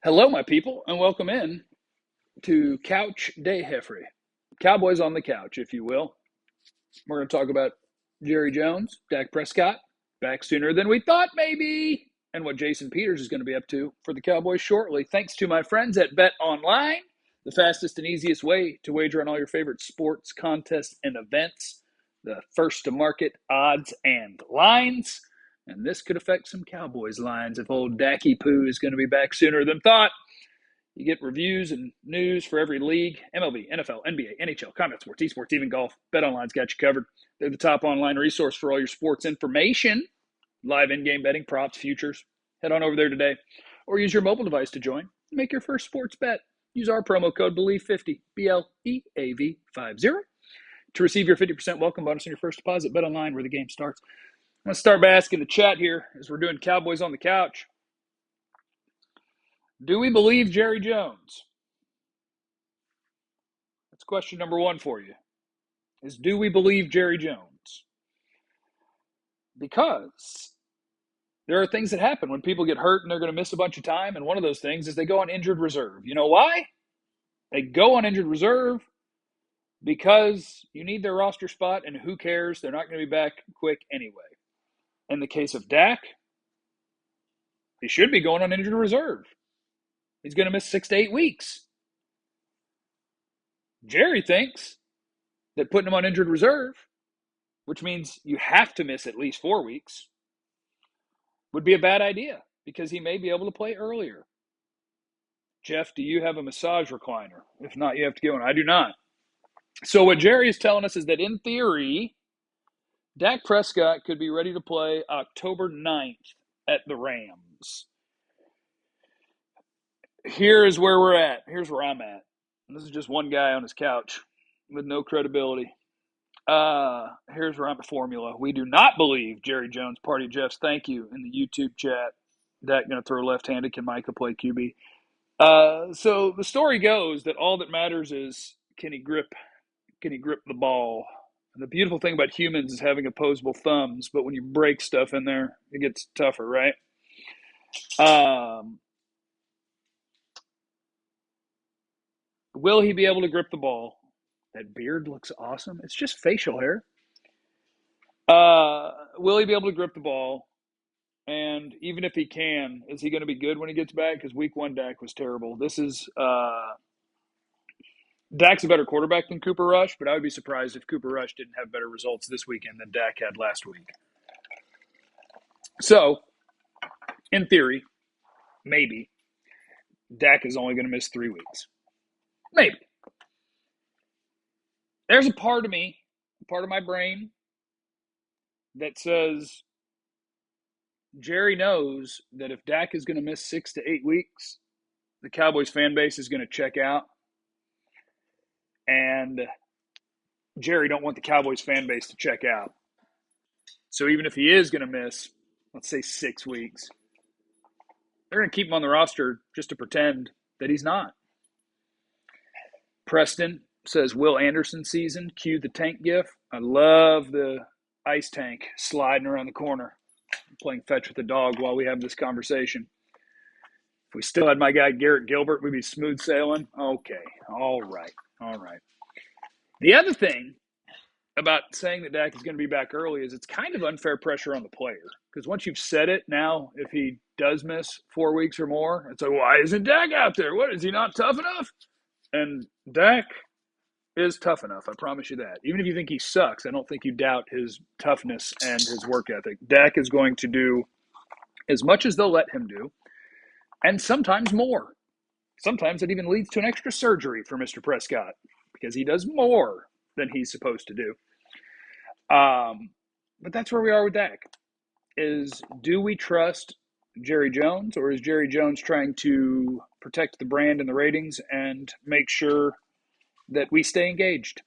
Hello, my people, and welcome in to Couch Day Heffrey. Cowboys on the couch, if you will. We're going to talk about Jerry Jones, Dak Prescott, back sooner than we thought, maybe, and what Jason Peters is going to be up to for the Cowboys shortly. Thanks to my friends at BetOnline, the fastest and easiest way to wager on all your favorite sports, contests, and events. The first to market odds and lines. And this could affect some Cowboys lines if old Dacky Poo is going to be back sooner than thought. You get reviews and news for every league: MLB, NFL, NBA, NHL, combat sports, esports, even golf. BetOnline's got you covered. They're the top online resource for all your sports information, live in-game betting, props, futures. Head on over there today or use your mobile device to join. Make your first sports bet. Use our promo code BELIEVE50, BLEAV50, to receive your 50% welcome bonus on your first deposit. BetOnline, where the game starts. I'm going to start by asking the chat here as we're doing Cowboys on the couch. Do we believe Jerry Jones? That's question number one for you, is do we believe Jerry Jones? Because there are things that happen when people get hurt and they're going to miss a bunch of time, and one of those things is they go on injured reserve. You know why? They go on injured reserve because you need their roster spot, and who cares? They're not going to be back quick anyway. In the case of Dak, he should be going on injured reserve. He's going to miss 6 to 8 weeks. Jerry thinks that putting him on injured reserve, which means you have to miss at least 4 weeks, would be a bad idea because he may be able to play earlier. Jeff, do you have a massage recliner? If not, you have to get one. I do not. So what Jerry is telling us is that in theory, Dak Prescott could be ready to play October 9th at the Rams. Here is where we're at. Here's where I'm at. And this is just one guy on his couch with no credibility. Here's where I'm at formula. We do not believe Jerry Jones. Party Jeffs, thank you in the YouTube chat. Dak going to throw left-handed. Can Micah play QB? So the story goes that all that matters is can he grip the ball. And the beautiful thing about humans is having opposable thumbs, but when you break stuff in there, it gets tougher, right? Will he be able to grip the ball? That beard looks awesome. It's just facial hair. Will he be able to grip the ball? And even if he can, is he going to be good when he gets back? Because week one Dak was terrible. Dak's a better quarterback than Cooper Rush, but I would be surprised if Cooper Rush didn't have better results this weekend than Dak had last week. So, in theory, maybe Dak is only going to miss 3 weeks. Maybe. There's a part of me, a part of my brain, that says Jerry knows that if Dak is going to miss 6 to 8 weeks, the Cowboys fan base is going to check out. And Jerry don't want the Cowboys fan base to check out. So even if he is going to miss, let's say 6 weeks, they're going to keep him on the roster just to pretend that he's not. Preston says Will Anderson season. Cue the tank gif. I love the ice tank sliding around the corner, playing fetch with the dog while we have this conversation. If we still had my guy Garrett Gilbert, we'd be smooth sailing. Okay, all right. The other thing about saying that Dak is going to be back early is it's kind of unfair pressure on the player. Because once you've said it, now if he does miss 4 weeks or more, it's like, why isn't Dak out there? What, is he not tough enough? And Dak is tough enough, I promise you that. Even if you think he sucks, I don't think you doubt his toughness and his work ethic. Dak is going to do as much as they'll let him do, and sometimes more. Sometimes it even leads to an extra surgery for Mr. Prescott because he does more than he's supposed to do. But that's where we are with Dak. Is do we trust Jerry Jones, or is Jerry Jones trying to protect the brand and the ratings and make sure that we stay engaged?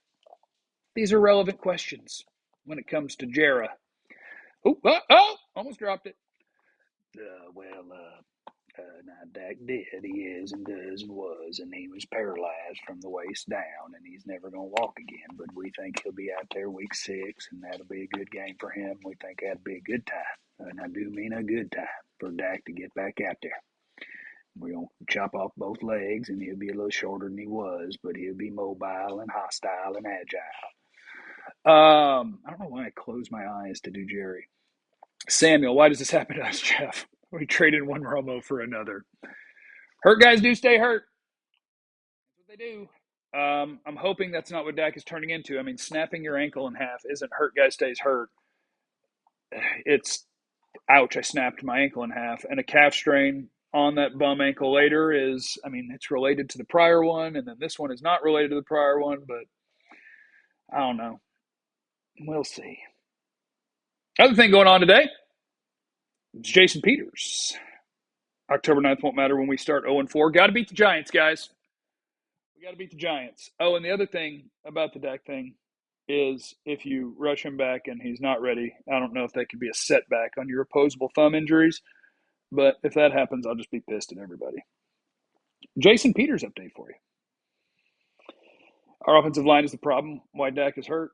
These are relevant questions when it comes to Jera. Almost dropped it. Now Dak did. He is and does and was, and he was paralyzed from the waist down, and he's never going to walk again. But we think he'll be out there week 6, and that'll be a good game for him. We think that'll be a good time, and I do mean a good time for Dak to get back out there. We're going to chop off both legs, and he'll be a little shorter than he was, but he'll be mobile and hostile and agile. I don't know why I closed my eyes to do Jerry. Samuel, why does this happen to us, Jeff? We traded one Romo for another. Hurt guys do stay hurt. That's what they do. I'm hoping that's not what Dak is turning into. I mean, snapping your ankle in half isn't hurt guy stays hurt. It's, ouch, I snapped my ankle in half. And a calf strain on that bum ankle later is, I mean, it's related to the prior one, and then this one is not related to the prior one, but I don't know. We'll see. Other thing going on today, it's Jason Peters. October 9th won't matter when we start 0-4. Got to beat the Giants, guys. We got to beat the Giants. Oh, and the other thing about the Dak thing is if you rush him back and he's not ready, I don't know if that could be a setback on your opposable thumb injuries. But if that happens, I'll just be pissed at everybody. Jason Peters update for you. Our offensive line is the problem. Why Dak is hurt.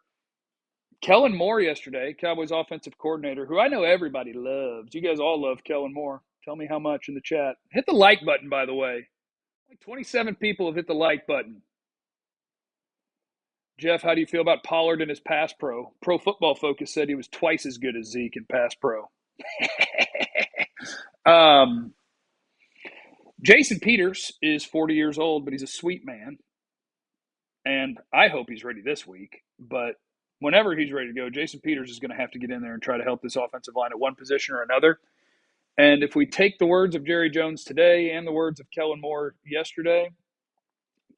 Kellen Moore yesterday, Cowboys offensive coordinator, who I know everybody loves. You guys all love Kellen Moore. Tell me how much in the chat. Hit the like button, by the way. Like 27 people have hit the like button. Jeff, how do you feel about Pollard and his pass pro? Pro Football Focus said he was twice as good as Zeke in pass pro. Jason Peters is 40 years old, but he's a sweet man. And I hope he's ready this week. But whenever he's ready to go, Jason Peters is going to have to get in there and try to help this offensive line at one position or another. And if we take the words of Jerry Jones today and the words of Kellen Moore yesterday,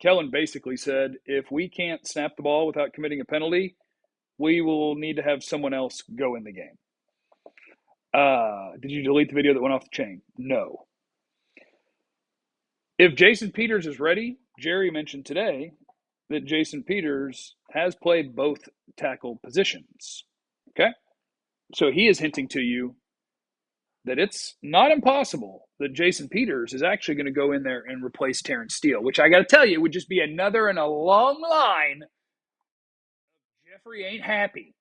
Kellen basically said, if we can't snap the ball without committing a penalty, we will need to have someone else go in the game. Did you delete the video that went off the chain? No. If Jason Peters is ready, Jerry mentioned today that Jason Peters has played both tackle positions. Okay? So he is hinting to you that it's not impossible that Jason Peters is actually going to go in there and replace Terrence Steele, which I got to tell you would just be another in a long line of Jeffrey ain't happy.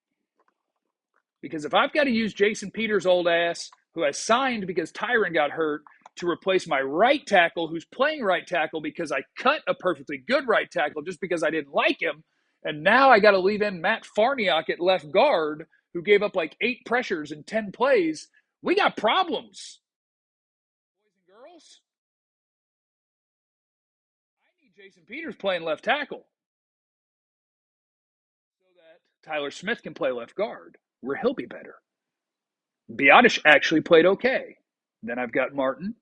Because if I've got to use Jason Peters' old ass, who I signed because Tyron got hurt, to replace my right tackle who's playing right tackle because I cut a perfectly good right tackle just because I didn't like him, and now I got to leave in Matt Farniok at left guard who gave up like 8 pressures in 10 plays, we got problems. Boys and girls, I need Jason Peters playing left tackle so that Tyler Smith can play left guard, where he'll be better. Biotish actually played okay. Then I've got Martin,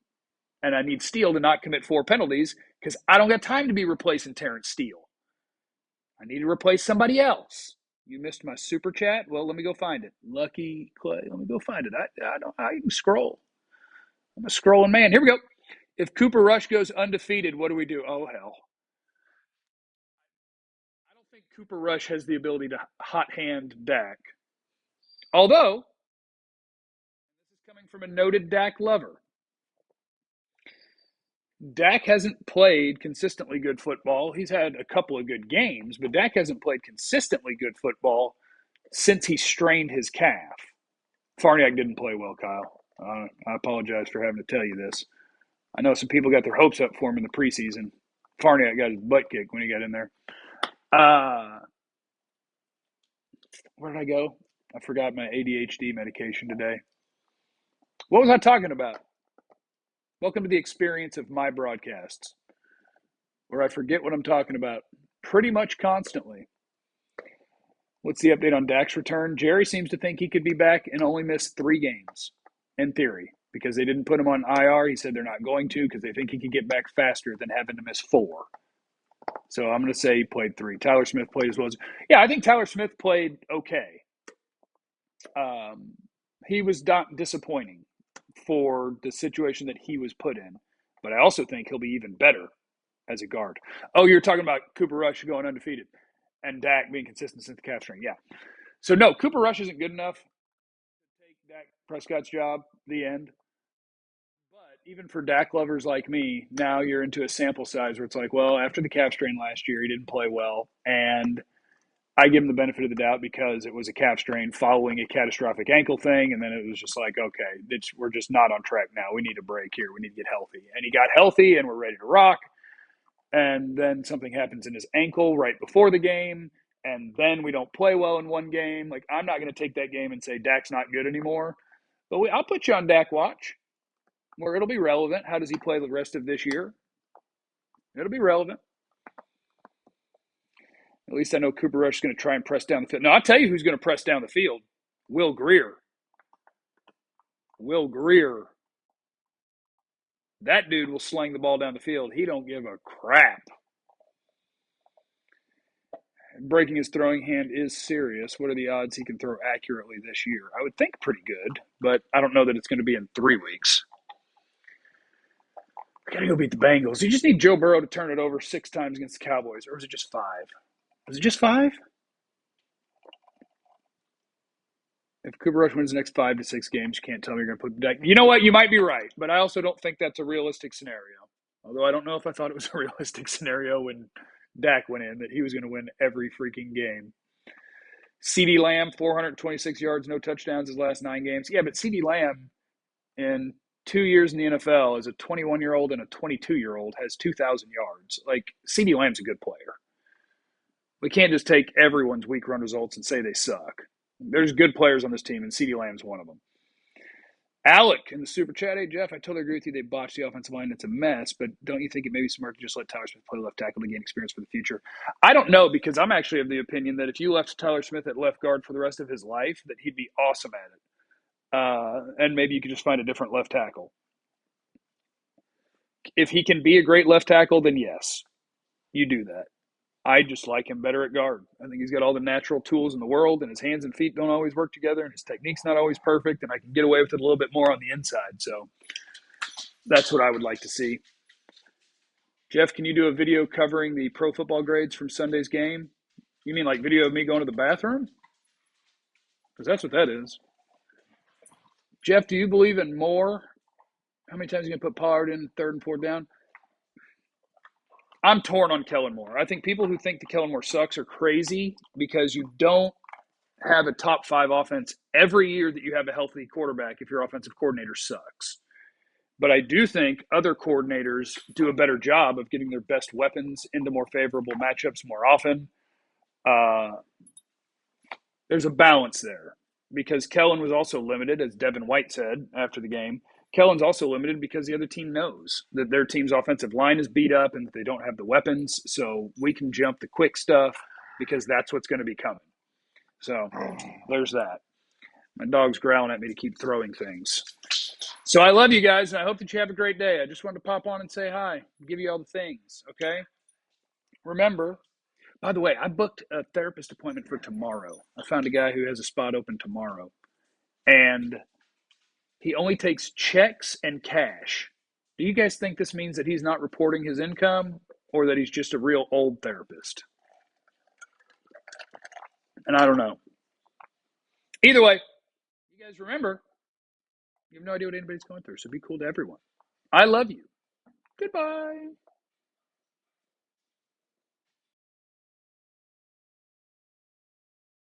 and I need Steele to not commit 4 penalties because I don't got time to be replacing Terrence Steele. I need to replace somebody else. You missed my super chat? Well, let me go find it. Lucky Clay, let me go find it. I can scroll. I'm a scrolling man. Here we go. If Cooper Rush goes undefeated, what do we do? Oh, hell. I don't think Cooper Rush has the ability to hot hand Dak. Although, this is coming from a noted Dak lover. Dak hasn't played consistently good football. He's had a couple of good games, but Dak hasn't played consistently good football since he strained his calf. Farniok didn't play well, Kyle. I apologize for having to tell you this. I know some people got their hopes up for him in the preseason. Farniok got his butt kicked when he got in there. Where did I go? I forgot my ADHD medication today. What was I talking about? Welcome to the experience of my broadcasts, where I forget what I'm talking about pretty much constantly. What's the update on Dak's return? Jerry seems to think he could be back and only miss 3 games, in theory, because they didn't put him on IR. He said they're not going to because they think he could get back faster than having to miss 4. So I'm going to say he played 3. Tyler Smith played as well. Yeah, I think Tyler Smith played okay. He was not disappointing for the situation that he was put in, but I also think he'll be even better as a guard. Oh, you're talking about Cooper Rush going undefeated and Dak being consistent since the calf strain. Yeah. So, no, Cooper Rush isn't good enough to take Dak Prescott's job, the end. But even for Dak lovers like me, now you're into a sample size where it's like, well, after the calf strain last year, he didn't play well. And I give him the benefit of the doubt because it was a calf strain following a catastrophic ankle thing, and then it was just like, okay, we're just not on track now. We need a break here. We need to get healthy. And he got healthy, and we're ready to rock. And then something happens in his ankle right before the game, and then we don't play well in one game. Like, I'm not going to take that game and say Dak's not good anymore. But I'll put you on Dak Watch, where it'll be relevant. How does he play the rest of this year? It'll be relevant. At least I know Cooper Rush is going to try and press down the field. No, I'll tell you who's going to press down the field. Will Grier. Will Grier. That dude will sling the ball down the field. He don't give a crap. Breaking his throwing hand is serious. What are the odds he can throw accurately this year? I would think pretty good, but I don't know that it's going to be in 3 weeks. We got to go beat the Bengals. You just need Joe Burrow to turn it over 6 times against the Cowboys, or is it just 5? Is it just 5? If Cooper Rush wins the next 5 to 6 games, you can't tell me you're going to put Dak. You know what? You might be right, but I also don't think that's a realistic scenario. Although I don't know if I thought it was a realistic scenario when Dak went in, that he was going to win every freaking game. CeeDee Lamb, 426 yards, no touchdowns his last 9 games. Yeah, but CeeDee Lamb in 2 years in the NFL as a 21-year-old and a 22-year-old has 2,000 yards. Like, CeeDee Lamb's a good player. We can't just take everyone's week run results and say they suck. There's good players on this team, and CeeDee Lamb's one of them. Alec in the super chat, hey, Jeff, I totally agree with you. They botched the offensive line. It's a mess, but don't you think it may be smart to just let Tyler Smith play left tackle to gain experience for the future? I don't know, because I'm actually of the opinion that if you left Tyler Smith at left guard for the rest of his life, that he'd be awesome at it. And maybe you could just find a different left tackle. If he can be a great left tackle, then yes, you do that. I just like him better at guard. I think he's got all the natural tools in the world, and his hands and feet don't always work together, and his technique's not always perfect, and I can get away with it a little bit more on the inside. So that's what I would like to see. Jeff, can you do a video covering the pro football grades from Sunday's game? You mean like video of me going to the bathroom? Because that's what that is. Jeff, do you believe in Moore? How many times are you going to put Pollard in 3rd and 4th down? I'm torn on Kellen Moore. I think people who think that Kellen Moore sucks are crazy, because you don't have a top 5 offense every year that you have a healthy quarterback if your offensive coordinator sucks. But I do think other coordinators do a better job of getting their best weapons into more favorable matchups more often. There's a balance there, because Kellen was also limited, as Devin White said after the game. Kellen's also limited because the other team knows that their team's offensive line is beat up and that they don't have the weapons. So we can jump the quick stuff because that's what's going to be coming. So there's that. My dog's growling at me to keep throwing things. So I love you guys, and I hope that you have a great day. I just wanted to pop on and say hi, give you all the things, okay? Remember, by the way, I booked a therapist appointment for tomorrow. I found a guy who has a spot open tomorrow. And he only takes checks and cash. Do you guys think this means that he's not reporting his income, or that he's just a real old therapist? And I don't know. Either way, you guys remember, you have no idea what anybody's going through, so be cool to everyone. I love you. Goodbye.